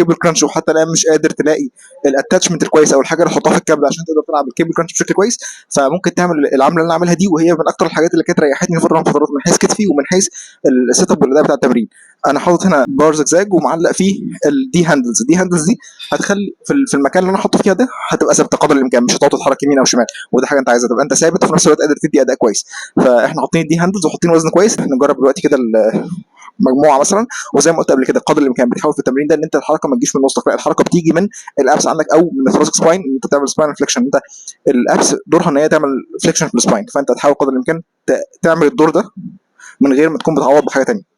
كيبل كرانش وحتى الان مش قادر تلاقي الاتاتشمنت الكويس او الحاجه اللي تحطها في الكابل عشان تقدر تلعب الكيبل كرانش بشكل كويس، فممكن تعمل العمله اللي انا عاملها دي، وهي من اكتر الحاجات اللي كانت ريحتني فتره من فترات من حيث كتفي ومن حيث السيت اب والاداء بتاع التمرين. انا حاطط هنا بار زجزاج ومعلق فيه الدي هاندلز. الدي هاندلز دي هتخلي في المكان اللي انا حاطه فيها ده هتبقى ثابته قدر الامكان، مش هتقعد تتحرك يمين او شمال، وده حاجه انت عايزها تبقى انت ثابت وفي نفس الوقت قادر تدي اداء كويس. فاحنا حاطين الدي هاندلز وحاطين وزن كويس. نجرب دلوقتي كده مجموعه مثلا، وزي ما قلت قبل كده قدر الامكان بتحاول في التمرين ده ان انت الحركه ما تجيش من وسطك، لا الحركه بتيجي من الابس عندك او من الثوراسيك سباين، ان انت تعمل سباين فليكشن. انت الابس دورها ان هي تعمل فليكشن في السباين، فانت تحاول قدر الامكان تعمل الدور ده من غير ما تكون بتعوض بحاجه ثانيه.